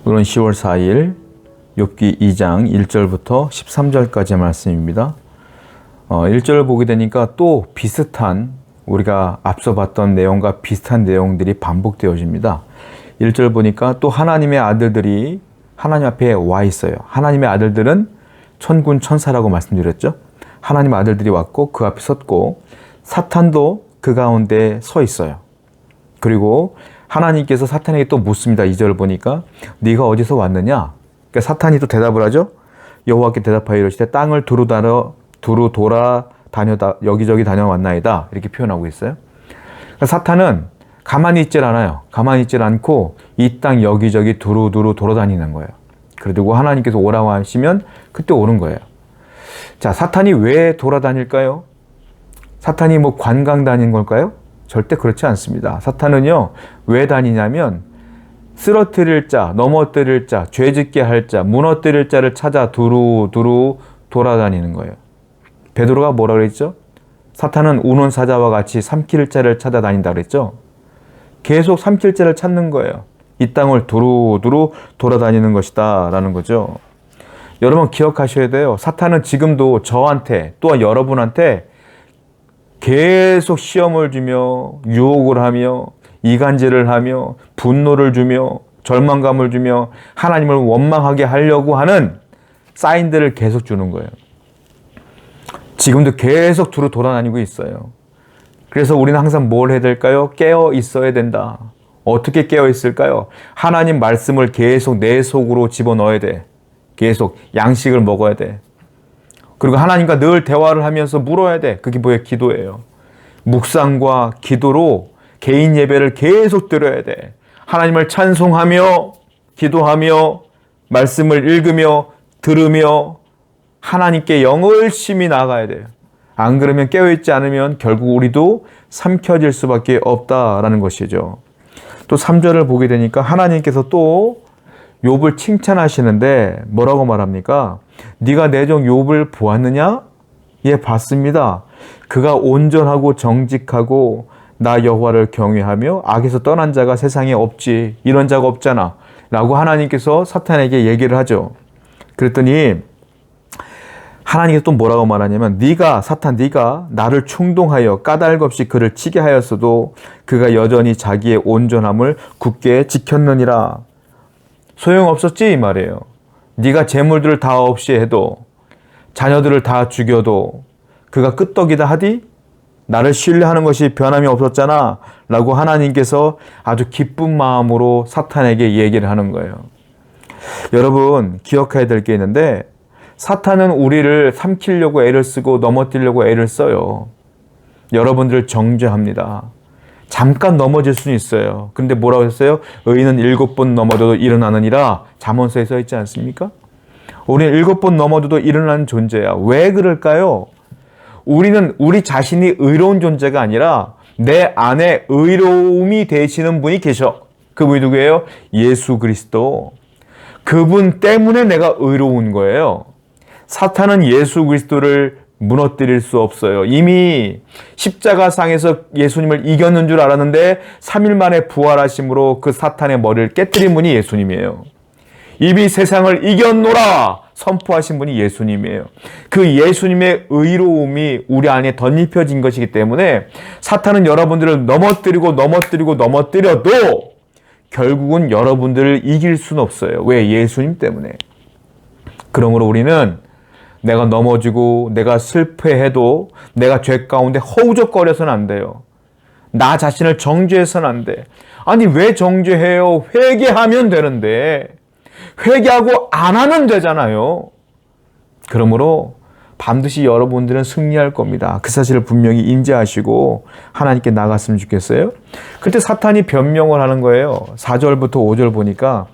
오늘은 10월 4일 욥기 2장 1절부터 13절까지의 말씀입니다. 1절을 보게 되니까 또 비슷한 우리가 앞서 봤던 내용과 비슷한 내용들이 반복되어집니다. 1절 보니까 또 하나님의 아들들이 하나님 앞에 와 있어요. 하나님의 아들들은 천군 천사라고 말씀드렸죠. 하나님 아들들이 왔고 그 앞에 섰고 사탄도 그 가운데 서 있어요. 그리고 하나님께서 사탄에게 또 묻습니다. 2절을 보니까 네가 어디서 왔느냐? 그러니까 사탄이 또 대답을 하죠. 여호와께 대답하여 이르시되 땅을 두루 돌아다녀다 여기저기 다녀왔나이다. 이렇게 표현하고 있어요. 그러니까 사탄은 가만히 있질 않아요. 가만히 있질 않고 이 땅 여기저기 두루 돌아다니는 거예요. 그리고 하나님께서 오라고 하시면 그때 오는 거예요. 자, 사탄이 왜 돌아다닐까요? 사탄이 뭐 관광 다닌 걸까요? 절대 그렇지 않습니다. 사탄은요, 왜 다니냐면 쓰러뜨릴 자, 넘어뜨릴 자, 죄짓게 할 자, 무너뜨릴 자를 찾아 두루 돌아다니는 거예요. 베드로가 뭐라 그랬죠? 사탄은 우는 사자와 같이 삼킬 자를 찾아다닌다 그랬죠? 계속 삼킬 자를 찾는 거예요. 이 땅을 두루 돌아다니는 것이다 라는 거죠. 여러분 기억하셔야 돼요. 사탄은 지금도 저한테 또한 여러분한테 계속 시험을 주며 유혹을 하며 이간질을 하며 분노를 주며 절망감을 주며 하나님을 원망하게 하려고 하는 사인들을 계속 주는 거예요. 지금도 계속 두루 돌아다니고 있어요. 그래서 우리는 항상 뭘 해야 될까요? 깨어 있어야 된다. 어떻게 깨어 있을까요? 하나님 말씀을 계속 내 속으로 집어넣어야 돼. 계속 양식을 먹어야 돼. 그리고 하나님과 늘 대화를 하면서 물어야 돼. 그게 뭐예요? 기도예요. 묵상과 기도로 개인 예배를 계속 드려야 돼. 하나님을 찬송하며 기도하며 말씀을 읽으며 들으며 하나님께 열심히 나아가야 돼요. 안 그러면 깨어있지 않으면 결국 우리도 삼켜질 수밖에 없다라는 것이죠. 또 3절을 보게 되니까 하나님께서 또 욥을 칭찬하시는데 뭐라고 말합니까? 네가 내 종 욥을 보았느냐? 예, 봤습니다. 그가 온전하고 정직하고 나 여호와를 경외하며 악에서 떠난 자가 세상에 없지. 이런 자가 없잖아. 라고 하나님께서 사탄에게 얘기를 하죠. 그랬더니 하나님께서 또 뭐라고 말하냐면 사탄 네가 나를 충동하여 까닭 없이 그를 치게 하였어도 그가 여전히 자기의 온전함을 굳게 지켰느니라. 소용없었지 이 말이에요. 네가 재물들을 다 없이 해도 자녀들을 다 죽여도 그가 끄떡이다 하디 나를 신뢰하는 것이 변함이 없었잖아 라고 하나님께서 아주 기쁜 마음으로 사탄에게 얘기를 하는 거예요. 여러분 기억해야 될 게 있는데 사탄은 우리를 삼키려고 애를 쓰고 넘어뜨리려고 애를 써요. 여러분들을 정죄합니다. 잠깐 넘어질 수는 있어요. 근데 뭐라고 했어요? 의인은 7번 넘어져도 일어나느니라 잠언서에 써 있지 않습니까? 우리는 7번 넘어져도 일어나는 존재야. 왜 그럴까요? 우리는 우리 자신이 의로운 존재가 아니라 내 안에 의로움이 되시는 분이 계셔. 그분이 누구예요? 예수 그리스도. 그분 때문에 내가 의로운 거예요. 사탄은 예수 그리스도를 무너뜨릴 수 없어요. 이미 십자가상에서 예수님을 이겼는 줄 알았는데 3일 만에 부활하심으로 그 사탄의 머리를 깨뜨린 분이 예수님이에요. 이미 세상을 이겼노라 선포하신 분이 예수님이에요. 그 예수님의 의로움이 우리 안에 덧입혀진 것이기 때문에 사탄은 여러분들을 넘어뜨려도 결국은 여러분들을 이길 수는 없어요. 왜? 예수님 때문에. 그러므로 우리는 내가 넘어지고 내가 실패해도 내가 죄 가운데 허우적거려서는 안 돼요. 나 자신을 정죄해서는 안 돼. 아니 왜 정죄해요? 회개하면 되는데 회개하고 안 하면 되잖아요. 그러므로 반드시 여러분들은 승리할 겁니다. 그 사실을 분명히 인지하시고 하나님께 나갔으면 좋겠어요. 그때 사탄이 변명을 하는 거예요. 4절부터 5절 보니까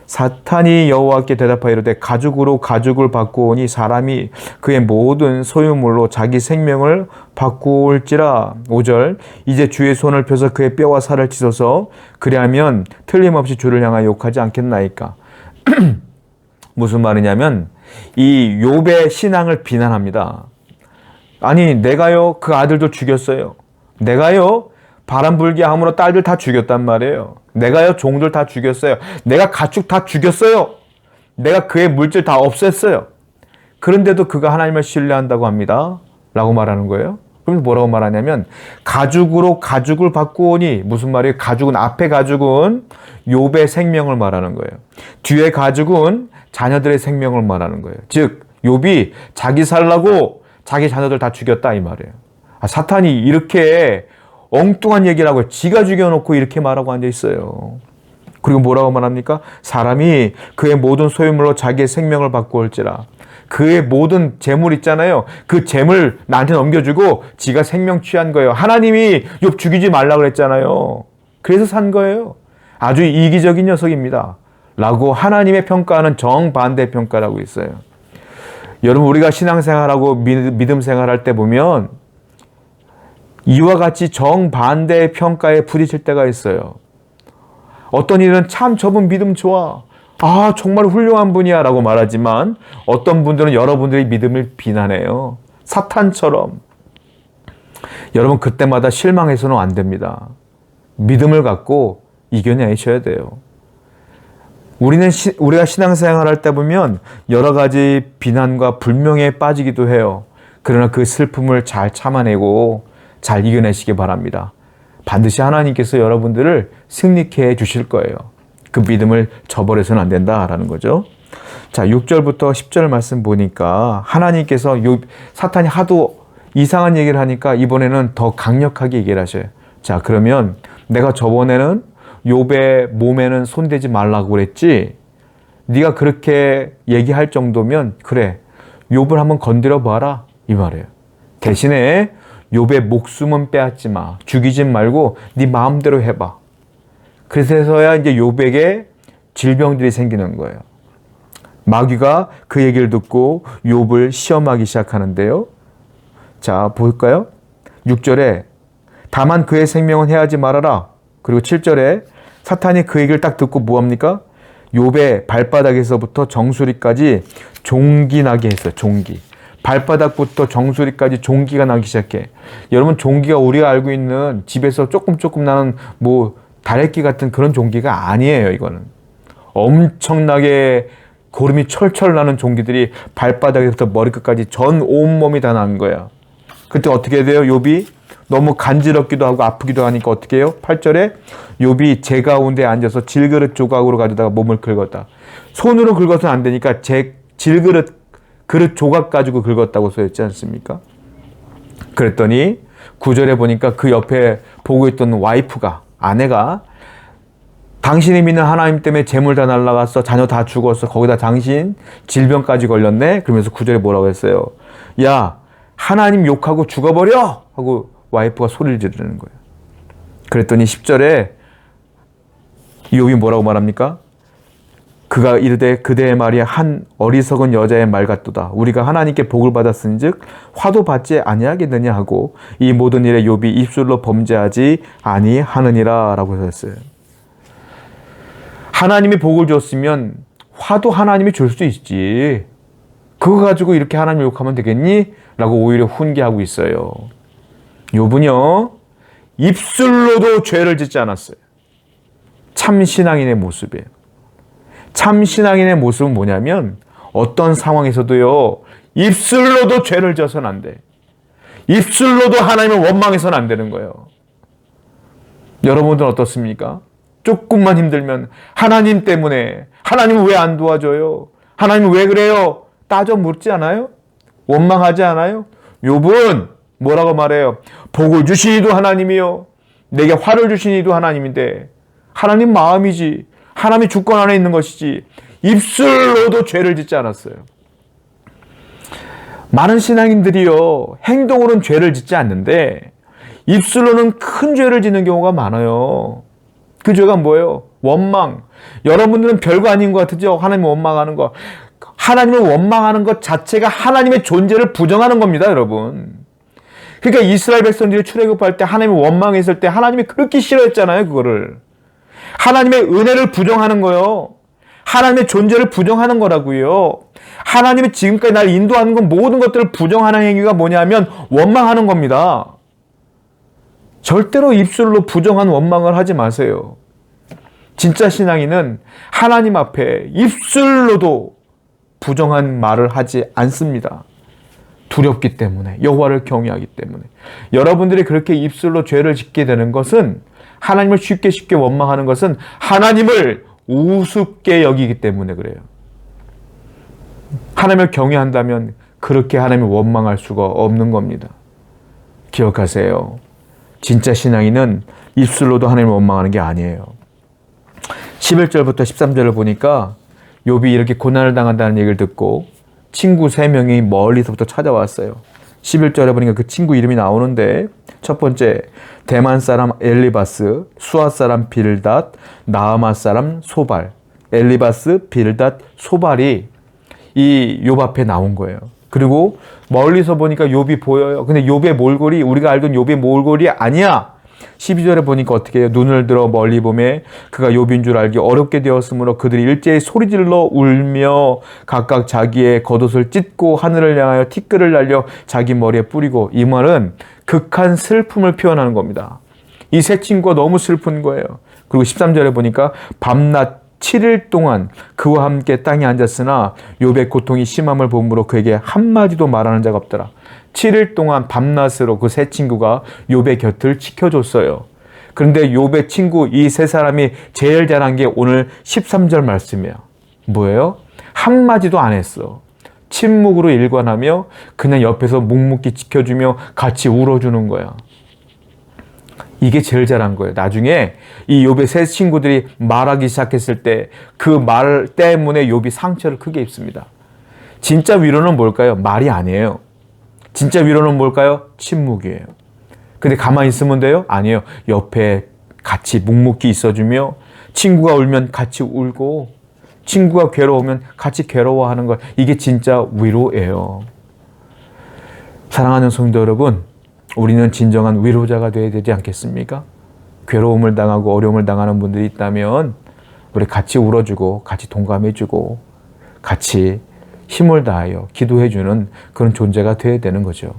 사탄이 여호와께 대답하여 이르되 가죽으로 가죽을 바꾸오니 사람이 그의 모든 소유물로 자기 생명을 바꾸올지라. 5절 이제 주의 손을 펴서 그의 뼈와 살을 찢어서 그리하면 틀림없이 주를 향하여 욕하지 않겠나이까. 무슨 말이냐면 이 욥의 신앙을 비난합니다. 아니 내가요 그 아들도 죽였어요. 내가요 바람 불게 함으로 딸들 다 죽였단 말이에요. 내가요 종들 다 죽였어요. 내가 가축 다 죽였어요. 내가 그의 물질 다 없앴어요. 그런데도 그가 하나님을 신뢰한다고 합니다. 라고 말하는 거예요. 그럼 뭐라고 말하냐면 가죽으로 가죽을 바꾸오니 무슨 말이에요? 가죽은 앞에 가죽은 욥의 생명을 말하는 거예요. 뒤에 가죽은 자녀들의 생명을 말하는 거예요. 즉 욥이 자기 살라고 자기 자녀들 다 죽였다 이 말이에요. 사탄이 이렇게 엉뚱한 얘기를 하고 지가 죽여놓고 이렇게 말하고 앉아 있어요. 그리고 뭐라고 말합니까? 사람이 그의 모든 소유물로 자기의 생명을 바꾸올지라. 그의 모든 재물 있잖아요. 그 재물 나한테 넘겨주고 지가 생명 취한 거예요. 하나님이 욥 죽이지 말라고 그랬잖아요. 그래서 산 거예요. 아주 이기적인 녀석입니다. 라고 하나님의 평가는 정반대 평가라고 있어요. 여러분 우리가 신앙생활하고 믿음 생활할 때 보면 이와 같이 정반대의 평가에 부딪힐 때가 있어요. 어떤 일은 참 저분 믿음 좋아. 아 정말 훌륭한 분이야 라고 말하지만 어떤 분들은 여러분들의 믿음을 비난해요. 사탄처럼. 여러분 그때마다 실망해서는 안 됩니다. 믿음을 갖고 이겨내셔야 돼요. 우리가 신앙생활할 때 보면 여러 가지 비난과 불명예에 빠지기도 해요. 그러나 그 슬픔을 잘 참아내고 잘 이겨내시기 바랍니다. 반드시 하나님께서 여러분들을 승리케 해 주실 거예요. 그 믿음을 저버려서는 안 된다라는 거죠. 자, 6절부터 10절 말씀 보니까 하나님께서 사탄이 하도 이상한 얘기를 하니까 이번에는 더 강력하게 얘기를 하셔요. 자, 그러면 내가 저번에는 욥의 몸에는 손대지 말라고 그랬지. 네가 그렇게 얘기할 정도면 그래. 욥을 한번 건드려 봐라. 이 말이에요. 대신에 욥의 목숨은 빼앗지 마. 죽이지 말고 네 마음대로 해봐. 그래서야 이제 욥에게 질병들이 생기는 거예요. 마귀가 그 얘기를 듣고 욥을 시험하기 시작하는데요. 자, 볼까요? 6절에 다만 그의 생명은 해하지 말아라. 그리고 7절에 사탄이 그 얘기를 딱 듣고 뭐합니까? 욥의 발바닥에서부터 정수리까지 종기 나게 했어요. 종기. 발바닥부터 정수리까지 종기가 나기 시작해. 여러분 종기가 우리가 알고 있는 집에서 조금 나는 뭐 다래끼 같은 그런 종기가 아니에요. 이거는 엄청나게 고름이 철철 나는 종기들이 발바닥에서부터 머리끝까지 전 온몸이 다 난 거야. 그때 어떻게 돼요? 욥이 너무 간지럽기도 하고 아프기도 하니까 어떻게 해요? 8절에 욥이 재 가운데 앉아서 질그릇 조각으로 가져다가 몸을 긁었다. 손으로 긁어서는 안 되니까 그릇 조각 가지고 긁었다고 써있지 않습니까? 그랬더니 9절에 보니까 그 옆에 보고 있던 와이프가, 아내가 당신이 믿는 하나님 때문에 재물 다 날라갔어. 자녀 다 죽었어. 거기다 당신 질병까지 걸렸네. 그러면서 9절에 뭐라고 했어요? 야, 하나님 욕하고 죽어버려! 하고 와이프가 소리를 지르는 거예요. 그랬더니 10절에 욥이 뭐라고 말합니까? 그가 이르되 그대의 말이 한 어리석은 여자의 말 같도다. 우리가 하나님께 복을 받았은즉 화도 받지 아니하겠느냐 하고 이 모든 일에 욥이 입술로 범죄하지 아니하느니라 라고 했어요. 하나님이 복을 줬으면 화도 하나님이 줄 수 있지. 그거 가지고 이렇게 하나님 욕하면 되겠니? 라고 오히려 훈계하고 있어요. 욥은요 입술로도 죄를 짓지 않았어요. 참 신앙인의 모습이에요. 참 신앙인의 모습은 뭐냐면 어떤 상황에서도요 입술로도 죄를 져서는 안 돼. 입술로도 하나님을 원망해서는 안 되는 거예요. 여러분들은 어떻습니까? 조금만 힘들면 하나님 때문에, 하나님은 왜 안 도와줘요? 하나님은 왜 그래요? 따져 묻지 않아요? 원망하지 않아요? 욥은 뭐라고 말해요? 복을 주신 이도 하나님이요, 내게 화를 주신 이도 하나님인데, 하나님 마음이지, 하나님이 주권 안에 있는 것이지 입술로도 죄를 짓지 않았어요. 많은 신앙인들이요 행동으로는 죄를 짓지 않는데 입술로는 큰 죄를 짓는 경우가 많아요. 그 죄가 뭐예요? 원망. 여러분들은 별거 아닌 것 같으죠? 하나님을 원망하는 거. 하나님을 원망하는 것 자체가 하나님의 존재를 부정하는 겁니다, 여러분. 그러니까 이스라엘 백성들이 출애굽할 때 하나님을 원망했을 때 하나님이 그렇게 싫어했잖아요, 그거를. 하나님의 은혜를 부정하는 거요. 하나님의 존재를 부정하는 거라고요. 하나님이 지금까지 날 인도하는 건 모든 것들을 부정하는 행위가 뭐냐면 원망하는 겁니다. 절대로 입술로 부정한 원망을 하지 마세요. 진짜 신앙인은 하나님 앞에 입술로도 부정한 말을 하지 않습니다. 두렵기 때문에, 여호와를 경외하기 때문에. 여러분들이 그렇게 입술로 죄를 짓게 되는 것은, 하나님을 쉽게 원망하는 것은 하나님을 우습게 여기기 때문에 그래요. 하나님을 경외한다면 그렇게 하나님을 원망할 수가 없는 겁니다. 기억하세요. 진짜 신앙인은 입술로도 하나님을 원망하는 게 아니에요. 11절부터 13절을 보니까 욥이 이렇게 고난을 당한다는 얘기를 듣고 친구 3명이 멀리서부터 찾아왔어요. 11절에 보니까 그 친구 이름이 나오는데, 첫 번째 대만 사람 엘리바스, 수아 사람 빌닷, 나아마 사람 소발. 엘리바스, 빌닷, 소발이 이 욥 앞에 나온 거예요. 그리고 멀리서 보니까 욥이 보여요. 근데 욥의 몰골이 우리가 알던 욥의 몰골이 아니야. 12절에 보니까 어떻게 해요? 눈을 들어 멀리 보매 그가 욥인 줄 알기 어렵게 되었으므로 그들이 일제히 소리질러 울며 각각 자기의 겉옷을 찢고 하늘을 향하여 티끌을 날려 자기 머리에 뿌리고. 이 말은 극한 슬픔을 표현하는 겁니다. 이 세 친구가 너무 슬픈 거예요. 그리고 13절에 보니까 밤낮 7일 동안 그와 함께 땅에 앉았으나 욥의 고통이 심함을 보므로 그에게 한마디도 말하는 자가 없더라. 7일 동안 밤낮으로 그 세 친구가 욥의 곁을 지켜줬어요. 그런데 욥의 친구 이 세 사람이 제일 잘한 게 오늘 13절 말씀이에요. 뭐예요? 한마디도 안 했어. 침묵으로 일관하며 그냥 옆에서 묵묵히 지켜주며 같이 울어주는 거야. 이게 제일 잘한 거예요. 나중에 이 욥의 세 친구들이 말하기 시작했을 때 그 말 때문에 욥이 상처를 크게 입습니다. 진짜 위로는 뭘까요? 말이 아니에요. 진짜 위로는 뭘까요? 침묵이에요. 근데 가만히 있으면 돼요? 아니에요. 옆에 같이 묵묵히 있어주며 친구가 울면 같이 울고 친구가 괴로우면 같이 괴로워하는 것. 이게 진짜 위로예요. 사랑하는 성도 여러분, 우리는 진정한 위로자가 되어야 되지 않겠습니까? 괴로움을 당하고 어려움을 당하는 분들이 있다면 우리 같이 울어주고 같이 동감해주고 같이 힘을 다하여 기도해주는 그런 존재가 되어야 되는 거죠.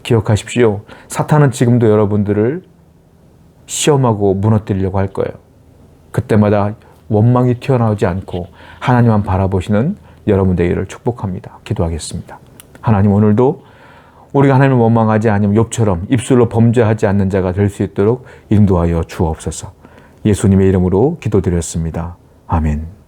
기억하십시오. 사탄은 지금도 여러분들을 시험하고 무너뜨리려고 할 거예요. 그때마다 원망이 튀어나오지 않고 하나님만 바라보시는 여러분 되기를 축복합니다. 기도하겠습니다. 하나님, 오늘도 우리가 하나님을 원망하지 않으면 욥처럼 입술로 범죄하지 않는 자가 될 수 있도록 인도하여 주옵소서. 예수님의 이름으로 기도드렸습니다. 아멘.